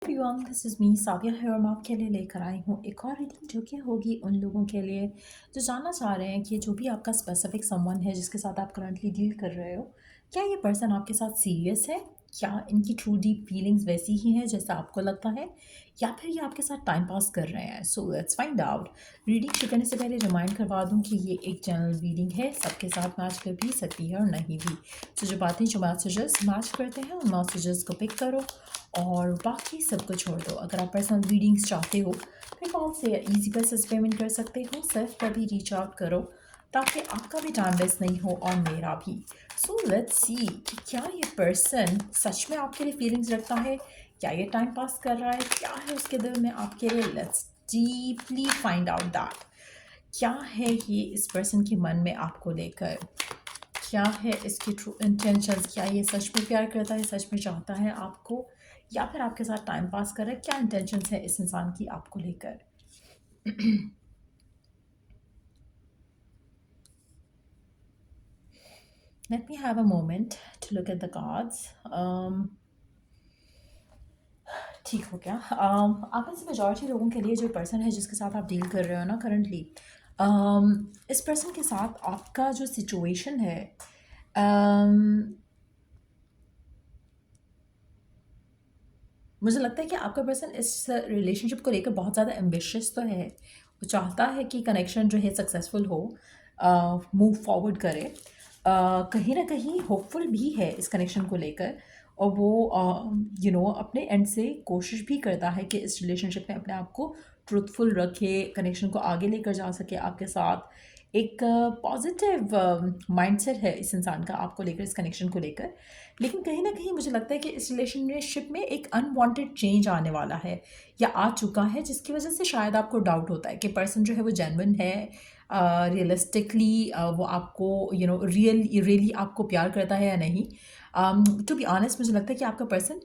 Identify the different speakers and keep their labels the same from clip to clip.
Speaker 1: Everyone, this is me Sadia है और मैं आपके लिए लेकर आई हूँ एक और रीडिंग जो कि होगी उन लोगों के लिए जो जानना चाह रहे हैं कि जो भी आपका स्पेसिफिक समवन है जिसके साथ आप करंटली डील कर रहे हो, क्या ये पर्सन आपके साथ सीरियस है? क्या इनकी ट्रू डीप फीलिंग्स वैसी ही हैं जैसा आपको लगता है, या फिर ये आपके साथ टाइम पास कर रहे हैं? So let's find out. Reading शुरू करने से पहले रिमाइंड करवा दूँ कि ये एक जनरल रीडिंग है, सबके साथ मैच कर भी सकती है और नहीं भी। तो जो बातें जो मैसेजेस मैच करते हैं उन मैसेजेस को पिक करो और बाकी सब को छोड़ दो। अगर आप पर्सनल रीडिंग्स चाहते हो फिर कॉल से या ईजी पैसेज पेमेंट कर सकते हो। सेल्फ पर भी रीच आउट करो ताकि आपका भी टाइम वेस्ट नहीं हो और मेरा भी। सो लेट्स सी कि क्या ये पर्सन सच में आपके लिए फीलिंग्स रखता है, क्या ये टाइम पास कर रहा है, क्या है उसके दिल में आपके लिए। Let's deeply find out that. क्या है ये इस पर्सन के मन में आपको लेकर, क्या है इसकी ट्रू इंटेंशंस, क्या ये सच में प्यार करता है, सच में चाहता है आपको, या फिर आपके साथ टाइम पास कर रहा है। क्या इंटेंशंस है इस इंसान की आपको लेकर। Let me have a moment to look at the cards. ठीक हो गया। आप में से मेजॉरिटी लोगों के लिए जो पर्सन है जिसके साथ आप डील कर रहे हो ना करंटली, इस पर्सन के साथ आपका जो सिचुएशन है, मुझे लगता है कि आपका पर्सन इस रिलेशनशिप को लेकर बहुत ज़्यादा एम्बिशियस तो है। वो चाहता है कि कनेक्शन जो है सक्सेसफुल हो, मूव फॉरवर्ड करे, कहीं ना कहीं होपफुल भी है इस कनेक्शन को लेकर। और वो अपने एंड से कोशिश भी करता है कि इस रिलेशनशिप में अपने आप को ट्रूथफुल रखे, कनेक्शन को आगे लेकर जा सके आपके साथ। एक पॉजिटिव माइंडसेट है इस इंसान का आपको लेकर, इस कनेक्शन को लेकर। लेकिन कहीं ना कहीं मुझे लगता है कि इस रिलेशनशिप में एक अनवांटेड चेंज आने वाला है या आ चुका है, जिसकी वजह से शायद आपको डाउट होता है कि पर्सन जो है वो जेन्युइन है, रियलिस्टिकली वो आपको रियली आपको प्यार करता है या नहीं। टू बी ऑनेस्ट मुझे लगता है कि आपका पर्सन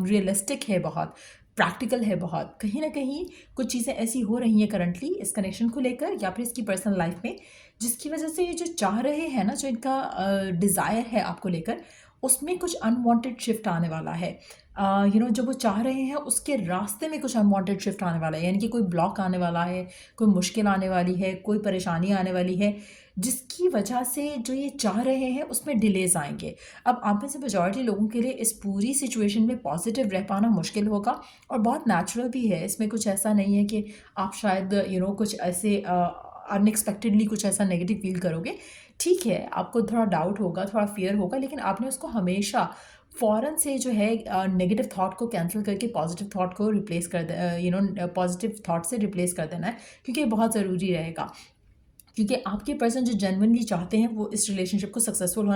Speaker 1: रियलिस्टिक है, बहुत प्रैक्टिकल है, बहुत कहीं ना कहीं कुछ चीज़ें ऐसी हो रही हैं करंटली इस कनेक्शन को लेकर या फिर इसकी पर्सनल लाइफ में, जिसकी वजह से ये जो चाह रहे हैं ना, जो इनका डिज़ायर है आपको लेकर, उसमें कुछ अनवांटेड शिफ्ट आने वाला है। जो वो चाह रहे हैं उसके रास्ते में कुछ अनवांटेड शिफ्ट आने वाला है, यानी कि कोई ब्लॉक आने वाला है, कोई मुश्किल आने वाली है, कोई परेशानी आने वाली है, जिसकी वजह से जो ये चाह रहे हैं उसमें डिलेज आएंगे। अब आप में से मेजॉरिटी लोगों के लिए इस पूरी सिचुएशन में पॉजिटिव रह पाना मुश्किल होगा और बहुत नेचुरल भी है। इसमें कुछ ऐसा नहीं है कि आप शायद कुछ ऐसे अनएक्सपेक्टेडली कुछ ऐसा नेगेटिव फील करोगे। ठीक है, आपको थोड़ा डाउट होगा, थोड़ा फियर होगा, लेकिन आपने उसको हमेशा फ़ौरन से जो है नेगेटिव थॉट को कैंसिल करके पॉजिटिव थॉट को रिप्लेस कर दे, पॉजिटिव थॉट से रिप्लेस कर देना है, क्योंकि ये बहुत ज़रूरी रहेगा। क्योंकि आपके पर्सन जो जेन्युइनली चाहते हैं वो इस रिलेशनशिप को सक्सेसफुल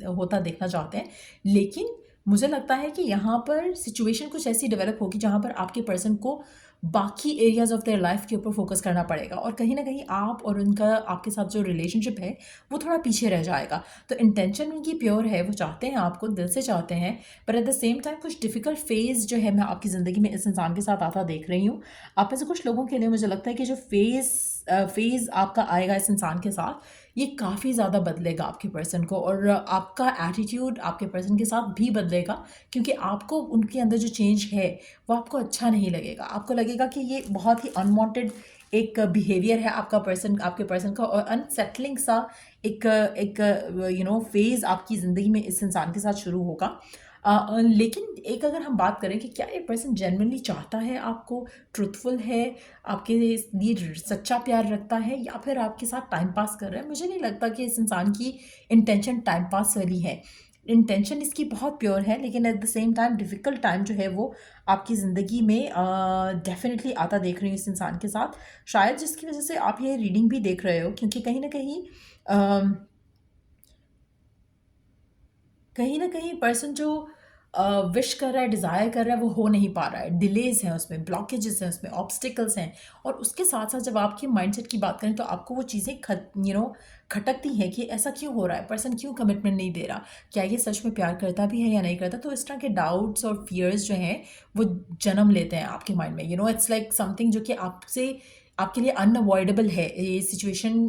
Speaker 1: होता देखना चाहते हैं। लेकिन मुझे लगता है कि यहाँ पर सिचुएशन कुछ ऐसी डेवलप होगी जहाँ पर आपके पर्सन को बाकी एरियाज ऑफ देयर लाइफ के ऊपर फोकस करना पड़ेगा और कहीं ना कहीं आप और उनका आपके साथ जो रिलेशनशिप है वो थोड़ा पीछे रह जाएगा। तो इंटेंशन उनकी प्योर है, वो चाहते हैं आपको, दिल से चाहते हैं, पर एट द सेम टाइम कुछ डिफ़िकल्ट फेज़ जो है मैं आपकी ज़िंदगी में इस इंसान के साथ आता देख रही हूँ। आप में से कुछ लोगों के लिए मुझे लगता है कि जो फेज़ आपका आएगा इस इंसान के साथ, ये काफ़ी ज़्यादा बदलेगा आपके पर्सन को, और आपका एटीट्यूड आपके पर्सन के साथ भी बदलेगा, क्योंकि आपको उनके अंदर जो चेंज है वो आपको अच्छा नहीं लगेगा। आपको लगेगा कि ये बहुत ही अनवांटेड एक बिहेवियर है आपके पर्सन का, और अनसेटलिंग सा एक एक फेज़ आपकी ज़िंदगी में इस इंसान के साथ शुरू होगा। लेकिन एक अगर हम बात करें कि क्या ये पर्सन जेन्युइनली चाहता है आपको, ट्रुथफुल है, आपके लिए सच्चा प्यार रखता है, या फिर आपके साथ टाइम पास कर रहा है, मुझे नहीं लगता कि इस इंसान की इंटेंशन टाइम पास वाली है। इंटेंशन इसकी बहुत प्योर है, लेकिन at the same time difficult time जो है वो आपकी ज़िंदगी में डेफिनेटली आता देख रही हूँ इस इंसान के साथ। शायद जिसकी वजह से आप ये रीडिंग भी देख रहे हो, क्योंकि कहीं न कहीं पर्सन जो विश कर रहा है, डिज़ायर कर रहा है, वो हो नहीं पा रहा है। डिलेज़ हैं उसमें, ब्लॉकेजेज़ हैं उसमें, ऑब्स्टिकल्स हैं, और उसके साथ-साथ जब आपके माइंडसेट की बात करें तो आपको वो चीज़ें खटकती हैं कि ऐसा क्यों हो रहा है? पर्सन क्यों कमिटमेंट नहीं दे रहा? क्या ये सच में प्यार करता भी है या नहीं करता? तो इस तरह के डाउट्स और फ़ियर्स जो हैं, वो जन्म लेते हैं आपके माइंड में। इट्स लाइक समथिंग जो कि आपके लिए अनअवॉइडेबल है। ये सिचुएशन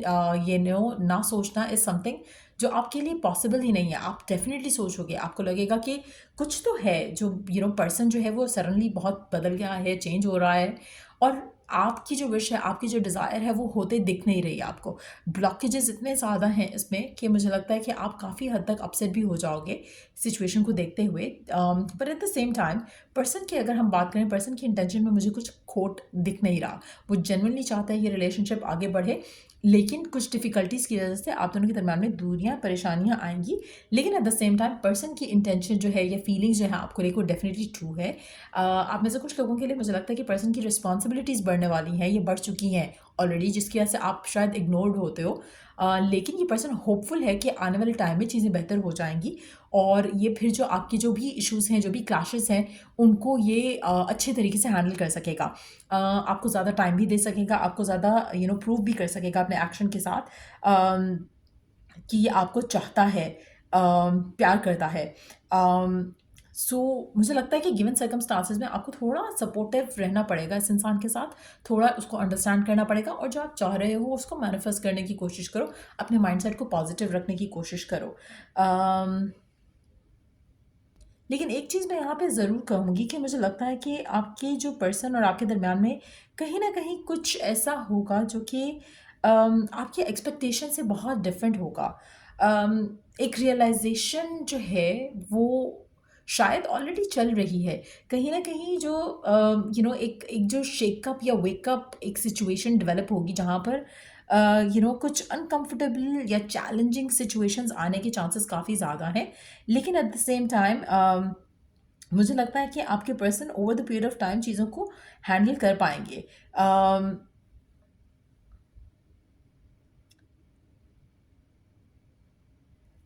Speaker 1: ना सोचना इज़ समथिंग जो आपके लिए पॉसिबल ही नहीं है। आप डेफिनेटली सोचोगे, आपको लगेगा कि कुछ तो है जो पर्सन जो है वो सडनली बहुत बदल गया है, चेंज हो रहा है, और आपकी जो विश है, आपकी जो डिज़ायर है वो होते दिख नहीं रही है आपको। ब्लॉकेजेस इतने ज़्यादा हैं इसमें कि मुझे लगता है कि आप काफ़ी हद तक अपसेट भी हो जाओगे सिचुएशन को देखते हुए। पर at the same time person की अगर हम बात करें, पर्सन की इंटेंशन में मुझे कुछ खोट दिख नहीं रहा। वो जेन्युइनली चाहता है ये रिलेशनशिप आगे बढ़े, लेकिन कुछ डिफ़िकल्टीज़ की वजह से आप दोनों के दरम्यान में दूरियाँ, परेशानियाँ आएंगी। लेकिन at the same time person की इंटेंशन जो है या फीलिंग्स जो है आपको लेकर डेफिनेटली ट्रू है। आप में से कुछ लोगों के लिए मुझे लगता है कि पर्सन की रिस्पॉन्सिबिलिटीज़ बढ़ने वाली हैं, ये बढ़ चुकी हैं ऑलरेडी, जिसकी वजह से आप शायद इग्नोर्ड होते हो। लेकिन ये पर्सन होपफुल है कि आने वाले टाइम में चीज़ें बेहतर हो जाएंगी, और ये फिर जो आपकी जो भी इश्यूज़ हैं, जो भी क्लैशेस हैं, उनको ये अच्छे तरीके से हैंडल कर सकेगा। आपको ज़्यादा टाइम भी दे सकेगा, आपको ज़्यादा प्रूव भी कर सकेगा अपने एक्शन के साथ कि ये आपको चाहता है, प्यार करता है। सो मुझे लगता है कि गिवन सर्कमस्टांसेस में आपको थोड़ा सपोर्टिव रहना पड़ेगा इस इंसान के साथ, थोड़ा उसको अंडरस्टैंड करना पड़ेगा, और जो आप चाह रहे हो उसको मैनिफेस्ट करने की कोशिश करो, अपने माइंडसेट को पॉजिटिव रखने की कोशिश करो। लेकिन एक चीज़ मैं यहाँ पे ज़रूर कहूँगी कि मुझे लगता है कि आपके जो पर्सन और आपके दरमियान में कहीं ना कहीं कुछ ऐसा होगा जो कि आपकी एक्सपेक्टेशन से बहुत डिफरेंट होगा। एक रियलाइजेशन जो है वो शायद ऑलरेडी चल रही है। कहीं ना कहीं जो एक एक जो शेकअप या वेकअप एक सिचुएशन डेवलप होगी जहाँ पर कुछ अनकंफर्टेबल या चैलेंजिंग सिचुएशंस आने के चांसेस काफ़ी ज़्यादा हैं। लेकिन एट द सेम टाइम मुझे लगता है कि आपके person over the period of time चीज़ों को हैंडल कर पाएंगे।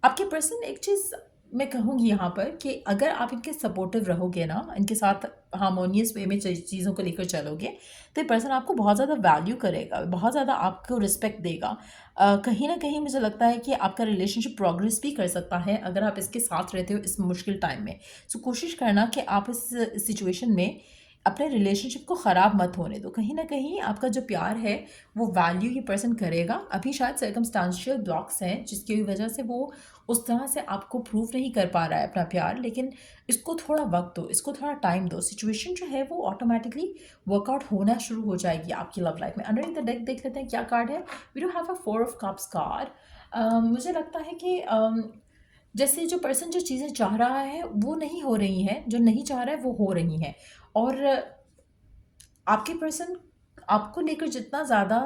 Speaker 1: आपके पर्सन, एक चीज़ मैं कहूँगी यहाँ पर कि अगर आप इनके सपोर्टिव रहोगे ना, इनके साथ हार्मोनियस वे में चीज़ों को लेकर चलोगे, तो ये पर्सन आपको बहुत ज़्यादा वैल्यू करेगा, बहुत ज़्यादा आपको रिस्पेक्ट देगा। कहीं ना कहीं मुझे लगता है कि आपका रिलेशनशिप प्रोग्रेस भी कर सकता है अगर आप इसके साथ रहते हो इस मुश्किल टाइम में। सो कोशिश करना कि आप इस सिचुएशन में अपने रिलेशनशिप को ख़राब मत होने दो। कहीं ना कहीं आपका जो प्यार है वो वैल्यू ये पर्सन करेगा। अभी शायद सर्कमस्टांशियल ब्लॉक्स हैं जिसकी वजह से वो उस तरह से आपको प्रूव नहीं कर पा रहा है अपना प्यार, लेकिन इसको थोड़ा वक्त दो, इसको थोड़ा टाइम दो। सिचुएशन जो है वो ऑटोमेटिकली वर्कआउट होना शुरू हो जाएगी आपकी लव लाइफ में। अंडर द डेक देख लेते हैं क्या कार्ड है। We do have a 4 of cups card. मुझे लगता है कि जैसे जो पर्सन जो चीज़ें चाह रहा है वो नहीं हो रही हैं, जो नहीं चाह रहा है वो हो रही हैं, और आपके पर्सन आपको लेकर जितना ज़्यादा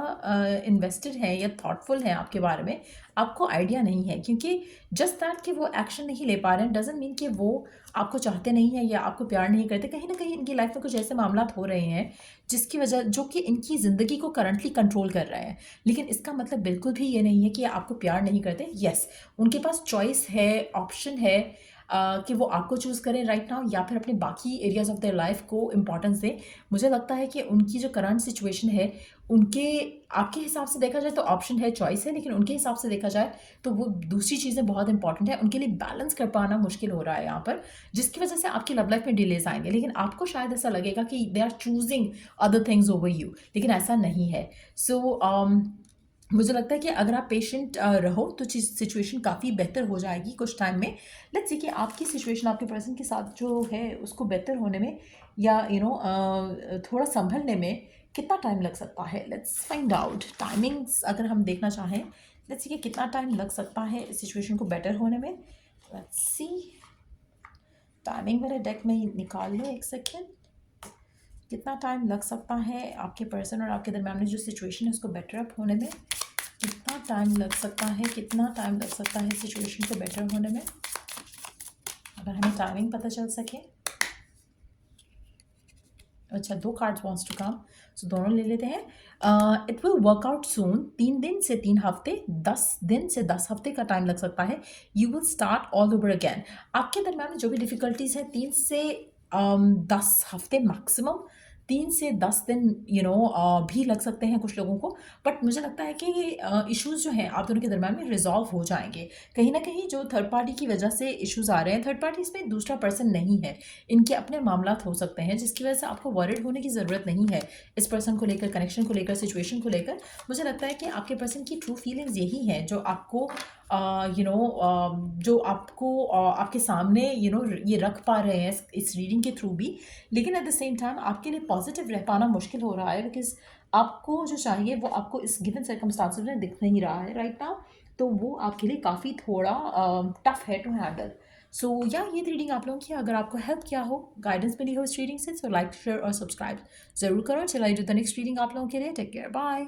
Speaker 1: इन्वेस्टेड है या थॉटफुल है आपके बारे में, आपको आइडिया नहीं है। क्योंकि जस्ट दैट कि वो एक्शन नहीं ले पा रहे हैं डजंट मीन कि वो आपको चाहते नहीं हैं या आपको प्यार नहीं करते। कहीं ना कहीं इनकी लाइफ में कुछ ऐसे मामला हो रहे हैं जिसकी वजह, जो कि इनकी ज़िंदगी को करंटली कंट्रोल कर रहे हैं। लेकिन इसका मतलब बिल्कुल भी ये नहीं है कि आपको प्यार नहीं करते। येस, उनके पास चॉइस है, ऑप्शन है कि वो आपको चूज़ करें राइट नाउ या फिर अपने बाकी एरियाज ऑफ देयर लाइफ को इम्पोर्टेंस दें। मुझे लगता है कि उनकी जो करंट सिचुएशन है, उनके आपके हिसाब से देखा जाए तो ऑप्शन है, चॉइस है, लेकिन उनके हिसाब से देखा जाए तो वो दूसरी चीज़ें बहुत इंपॉर्टेंट है। उनके लिए बैलेंस कर पाना मुश्किल हो रहा है यहाँ पर, जिसकी वजह से आपकी लव लाइफ में डिलेज आएंगे। लेकिन आपको शायद ऐसा लगेगा कि they are choosing other things over you, लेकिन ऐसा नहीं है। सो मुझे लगता है कि अगर आप पेशेंट रहो तो चीज़ सिचुएशन काफ़ी बेहतर हो जाएगी कुछ टाइम में। लेट्स सी कि आपकी सिचुएशन आपके पर्सन के साथ जो है उसको बेहतर होने में या थोड़ा संभलने में कितना टाइम लग सकता है। लेट्स फाइंड आउट टाइमिंग्स अगर हम देखना चाहें। लेट्स सी कि कितना टाइम लग सकता है इस सिचुएशन को बेटर होने में। लेट्स सी, टाइमिंग मेरे डेक में निकाल लो एक सेकेंड। कितना टाइम लग सकता है आपके पर्सन और आपके दरम्यान में जो सिचुएशन है उसको बेटर अप होने में। कितना टाइम लग सकता है, कितना टाइम लग सकता है सिचुएशन को बेटर होने में, अगर हमें टाइमिंग पता चल सके। अच्छा, 2 कार्ड्स वांट्स टू कम, सो दोनों ले लेते हैं। It will work out soon. 3 दिन से 3 हफ्ते, 10 दिन से 10 हफ्ते का टाइम लग सकता है। You will start all over again. आपके दरम्यान में जो भी डिफ़िकल्टीज़ हैं 3 से 10 हफ्ते मैक्सिमम, 3 से 10 दिन भी लग सकते हैं कुछ लोगों को। बट मुझे लगता है कि ये इश्यूज़ जो हैं आप दोनों के दरम्यान में रिजॉल्व हो जाएंगे। कहीं ना कहीं जो थर्ड पार्टी की वजह से इश्यूज़ आ रहे हैं, थर्ड पार्टी इसमें दूसरा पर्सन नहीं है, इनके अपने मामला हो सकते हैं जिसकी वजह से आपको वरिड होने की ज़रूरत नहीं है इस पर्सन को लेकर, कनेक्शन को लेकर, सिचुएशन को लेकर। मुझे लगता है कि आपके पर्सन की ट्रू फीलिंग्स यही हैं जो आपको जो आपको आपके सामने ये रख पा रहे हैं इस रीडिंग के थ्रू भी, लेकिन एट द सेम टाइम आपके लिए पॉजिटिव रह पाना मुश्किल हो रहा है, बिकॉज आपको जो चाहिए वो आपको इस गिवन सर्कमस्टांसेस में दिख नहीं रहा है राइट नाउ। तो वो आपके लिए काफ़ी थोड़ा टफ है टू हैंडल। सो या ये रीडिंग आप लोगों की अगर आपको हेल्प किया हो, गाइडेंस मिली हो इस रीडिंग से, सो लाइक शेयर और सब्सक्राइब ज़रूर करो। चलिए जो द नेक्स्ट रीडिंग आप लोगों के लिए, टेक केयर, बाय।